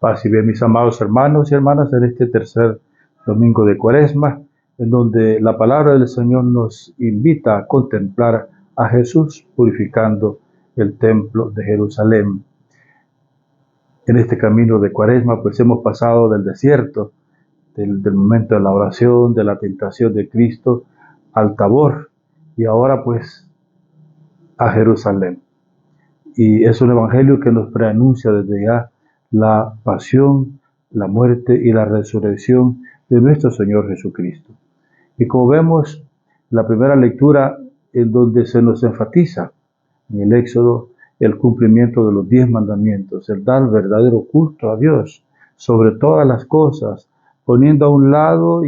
Paz y bien, mis amados hermanos y hermanas, en este tercer domingo de Cuaresma, en donde la palabra del Señor nos invita a contemplar a Jesús purificando el templo de Jerusalén. En este camino de Cuaresma, pues hemos pasado del desierto, del momento de la oración, de la tentación de Cristo, al Tabor, y ahora pues a Jerusalén. Y es un evangelio que nos preanuncia desde ya la pasión, la muerte y la resurrección de nuestro Señor Jesucristo. Y como vemos, la primera lectura en donde se nos enfatiza en el Éxodo el cumplimiento de los 10 mandamientos, el dar verdadero culto a Dios sobre todas las cosas, poniendo a un lado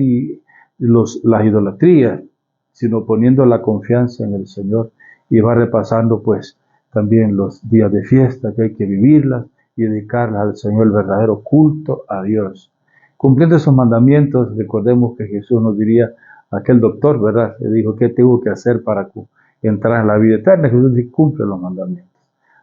las idolatrías, sino poniendo la confianza en el Señor. Y va repasando pues también los días de fiesta que hay que vivirlas y dedicarlas al Señor, el verdadero culto a Dios. Cumpliendo esos mandamientos, recordemos que Jesús nos diría, aquel doctor, ¿verdad? Le dijo, ¿qué tengo que hacer para entrar en la vida eterna? Jesús dice, cumple los mandamientos.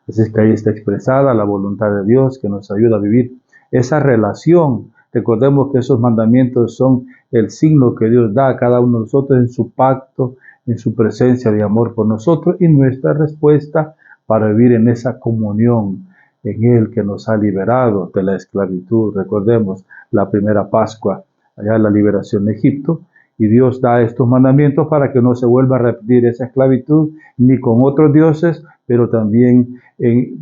Así es que ahí está expresada la voluntad de Dios que nos ayuda a vivir esa relación. Recordemos que esos mandamientos son el signo que Dios da a cada uno de nosotros en su pacto, en su presencia de amor por nosotros y nuestra respuesta para vivir en esa comunión en Él que nos ha liberado de la esclavitud. Recordemos la primera Pascua, allá la liberación de Egipto, y Dios da estos mandamientos para que no se vuelva a repetir esa esclavitud ni con otros dioses, pero también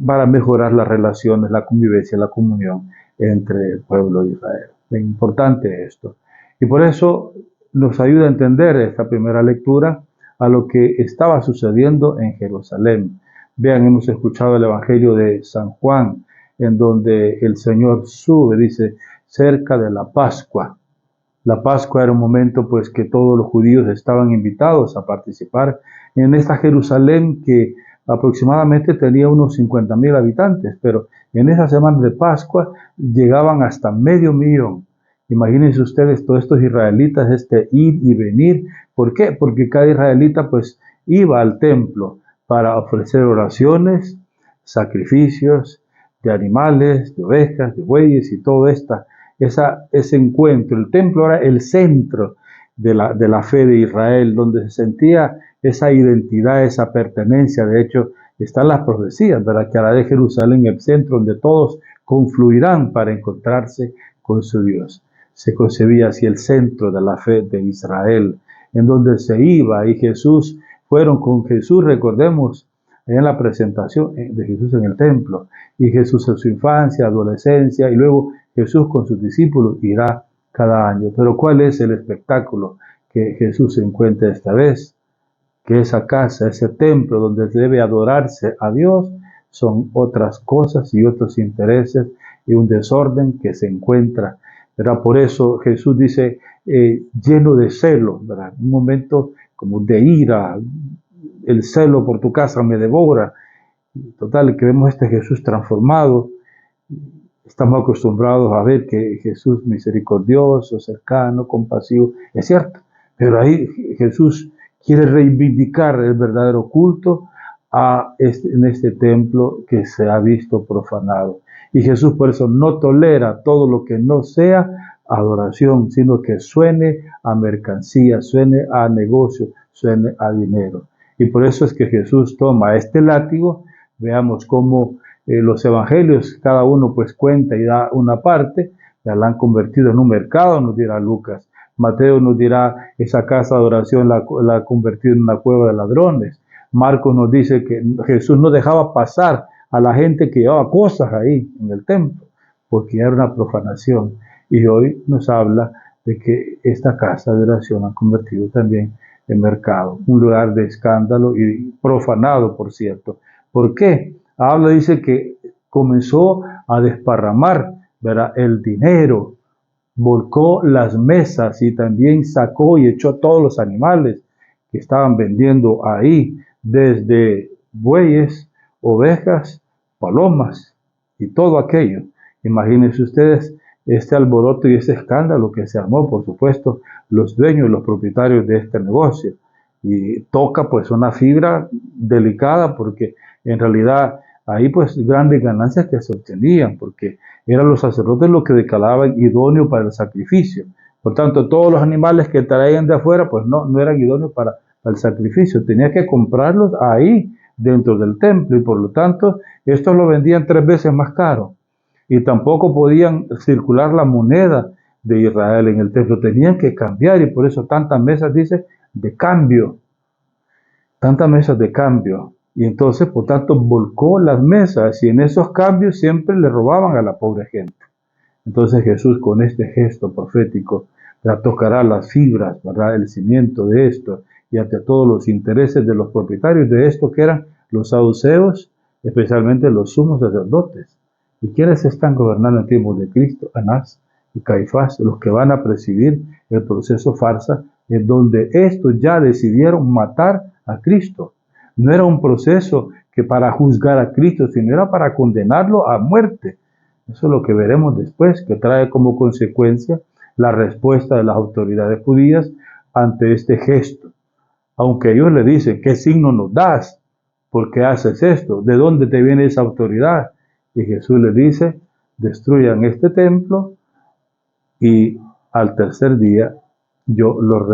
para mejorar las relaciones, la convivencia, la comunión entre el pueblo de Israel. Es importante esto. Y por eso nos ayuda a entender esta primera lectura a lo que estaba sucediendo en Jerusalén. Vean, hemos escuchado el Evangelio de San Juan, en donde el Señor sube, dice, cerca de la Pascua. La Pascua era un momento pues que todos los judíos estaban invitados a participar en esta Jerusalén que aproximadamente tenía unos 50,000 habitantes, pero en esa semana de Pascua llegaban hasta 500,000. Imagínense ustedes todos estos israelitas, ir y venir. ¿Por qué? Porque cada israelita pues iba al templo para ofrecer oraciones, sacrificios de animales, de ovejas, de bueyes y todo ese encuentro. El templo era el centro de la fe de Israel, donde se sentía esa identidad, esa pertenencia. De hecho, están las profecías, ¿verdad? Que hará de Jerusalén el centro donde todos confluirán para encontrarse con su Dios. Se concebía así el centro de la fe de Israel, en donde se iba, y fueron con Jesús, recordemos, en la presentación de Jesús en el templo, y Jesús en su infancia, adolescencia, y luego Jesús con sus discípulos irá cada año. Pero ¿cuál es el espectáculo que Jesús encuentra esta vez? Que esa casa, ese templo donde debe adorarse a Dios, son otras cosas y otros intereses y un desorden que se encuentra, ¿verdad? Por eso Jesús dice, lleno de celo, ¿verdad? Un momento como de ira, el celo por tu casa me devora. Total, que vemos Jesús transformado. Estamos acostumbrados a ver que Jesús misericordioso, cercano, compasivo, es cierto, pero ahí Jesús quiere reivindicar el verdadero culto en este templo que se ha visto profanado. Y Jesús por eso no tolera todo lo que no sea adoración, sino que suene a mercancía, suene a negocio, suene a dinero. Y por eso es que Jesús toma este látigo. Veamos cómo los evangelios, cada uno pues cuenta y da una parte, ya la han convertido en un mercado, nos dirá Lucas. Mateo nos dirá, esa casa de oración la ha convertido en una cueva de ladrones. Marcos nos dice que Jesús no dejaba pasar a la gente que llevaba cosas ahí en el templo, porque era una profanación. Y hoy nos habla de que esta casa de oración ha convertido también en mercado, un lugar de escándalo y profanado, por cierto. ¿Por qué? Dice que comenzó a desparramar, ¿verdad?, el dinero, volcó las mesas y también sacó y echó todos los animales que estaban vendiendo ahí, desde bueyes, ovejas, palomas y todo aquello. Imagínense ustedes este alboroto y este escándalo que se armó, por supuesto, los dueños, los propietarios de este negocio. Y toca pues una fibra delicada porque en realidad ahí pues grandes ganancias que se obtenían, porque eran los sacerdotes los que declaraban idóneo para el sacrificio. Por tanto, todos los animales que traían de afuera, pues no eran idóneos para el sacrificio. Tenía que comprarlos ahí, dentro del templo, y por lo tanto, estos lo vendían 3 veces más caro. Y tampoco podían circular la moneda de Israel en el templo. Tenían que cambiar, y por eso tantas mesas, dice, de cambio. Tantas mesas de cambio. Y entonces, por tanto, volcó las mesas, y en esos cambios siempre le robaban a la pobre gente. Entonces Jesús, con este gesto profético, tocará las fibras, ¿verdad?, el cimiento de esto, y ante todos los intereses de los propietarios de esto, que eran los saduceos, especialmente los sumos sacerdotes. ¿Y quiénes están gobernando en tiempos de Cristo? Anás y Caifás, los que van a presidir el proceso farsa, en donde estos ya decidieron matar a Cristo. No era un proceso que para juzgar a Cristo, sino era para condenarlo a muerte. Eso es lo que veremos después, que trae como consecuencia la respuesta de las autoridades judías ante este gesto. Aunque ellos le dicen, ¿qué signo nos das? ¿Por qué haces esto? ¿De dónde te viene esa autoridad? Y Jesús les dice, destruyan este templo y al tercer día yo lo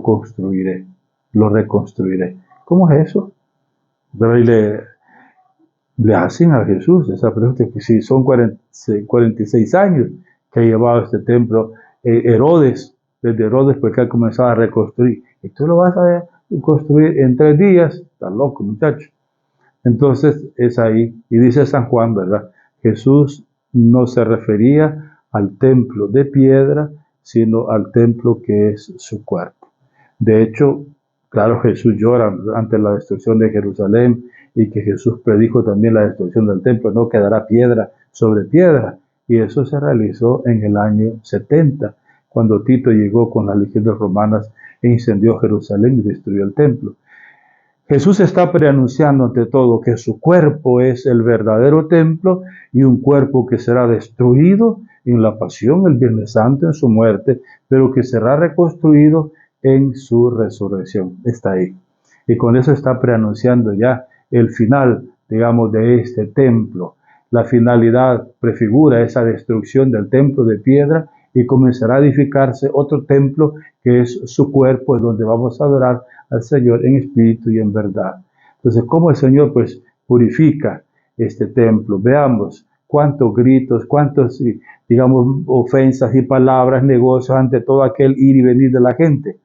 construiré, lo reconstruiré. ¿Cómo es eso? Pero ahí le hacen a Jesús esa pregunta, que si son 46 años que ha llevado este templo, Herodes, desde Herodes, porque ha comenzado a reconstruir, y tú lo vas a construir en 3 días, está loco, muchacho. Entonces es ahí, y dice San Juan, ¿verdad? Jesús no se refería al templo de piedra, sino al templo que es su cuerpo. De hecho, claro, Jesús llora ante la destrucción de Jerusalén, y que Jesús predijo también la destrucción del templo, no quedará piedra sobre piedra, y eso se realizó en el año 70, cuando Tito llegó con las legiones romanas e incendió Jerusalén y destruyó el templo. Jesús está preanunciando ante todo que su cuerpo es el verdadero templo, y un cuerpo que será destruido en la pasión, el Viernes Santo, en su muerte, pero que será reconstruido en su resurrección. Está ahí. Y con eso está preanunciando ya el final, digamos, de este templo. La finalidad prefigura esa destrucción del templo de piedra, y comenzará a edificarse otro templo que es su cuerpo, en donde vamos a adorar al Señor en espíritu y en verdad. Entonces, ¿cómo el Señor pues purifica este templo? Veamos cuántos gritos, cuántos, digamos, ofensas y palabras, negocios ante todo aquel ir y venir de la gente.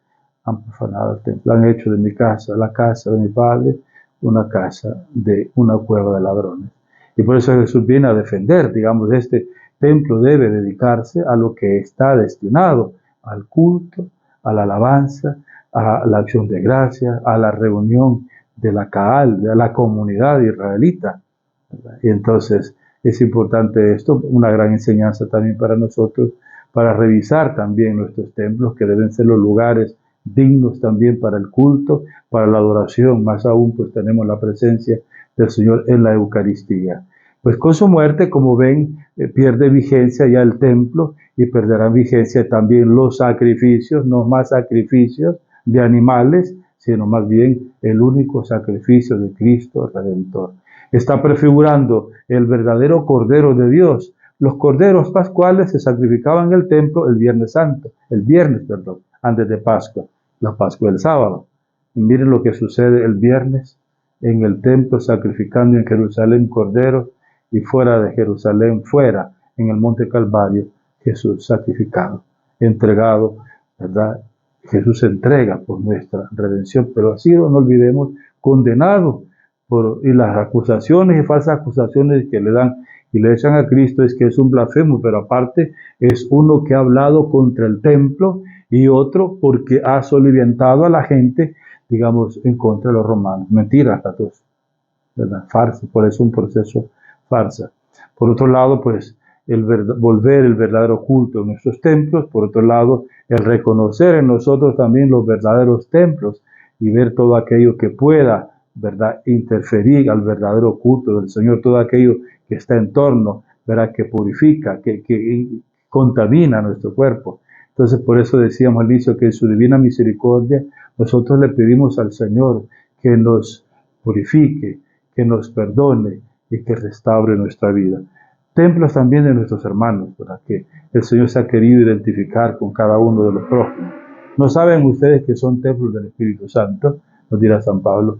Han profanado el templo, han hecho de mi casa, la casa de mi Padre, una casa de una cueva de ladrones. Y por eso Jesús viene a defender, digamos, este templo debe dedicarse a lo que está destinado, al culto, a la alabanza, a la acción de gracia, a la reunión de la Kaal, de la comunidad israelita. Y entonces es importante esto, una gran enseñanza también para nosotros, para revisar también nuestros templos, que deben ser los lugares dignos también para el culto, para la adoración. Más aún pues tenemos la presencia del Señor en la Eucaristía. Pues con su muerte, como ven, pierde vigencia ya el templo, y perderán vigencia también los sacrificios, no más sacrificios de animales, sino más bien el único sacrificio de Cristo Redentor. Está prefigurando el verdadero Cordero de Dios. Los corderos pascuales se sacrificaban en el templo el viernes, antes de Pascua, la Pascua del sábado. Y miren lo que sucede el viernes en el templo, sacrificando en Jerusalén corderos, y fuera de Jerusalén, fuera, en el monte Calvario, Jesús sacrificado, entregado, ¿verdad? Jesús se entrega por nuestra redención, pero ha sido, no olvidemos, condenado y las acusaciones y falsas acusaciones que le dan y le echan a Cristo es que es un blasfemo, pero aparte es uno que ha hablado contra el templo, y otro porque ha soliviantado a la gente, digamos, en contra de los romanos. Mentiras las dos, ¿verdad? Farsa, por eso un proceso farsa. Por otro lado, pues, volver el verdadero culto en nuestros templos. Por otro lado, el reconocer en nosotros también los verdaderos templos, y ver todo aquello que pueda, ¿verdad?, interferir al verdadero culto del Señor, todo aquello que está en torno, ¿verdad?, que purifica, que contamina nuestro cuerpo. Entonces, por eso decíamos al inicio que en su divina misericordia nosotros le pedimos al Señor que nos purifique, que nos perdone y que restaure nuestra vida. Templos también de nuestros hermanos, ¿verdad? Que el Señor se ha querido identificar con cada uno de los prójimos. ¿No saben ustedes que son templos del Espíritu Santo? Nos dirá San Pablo.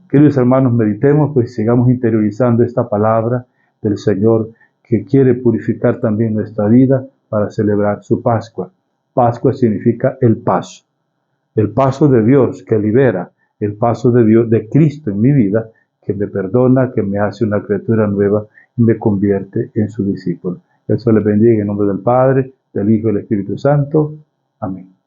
Queridos hermanos, meditemos, pues sigamos interiorizando esta palabra del Señor que quiere purificar también nuestra vida para celebrar su Pascua. Pascua significa el paso de Dios que libera, el paso de Dios, de Cristo en mi vida, que me perdona, que me hace una criatura nueva y me convierte en su discípulo. Que el Señor les bendiga en nombre del Padre, del Hijo y del Espíritu Santo. Amén.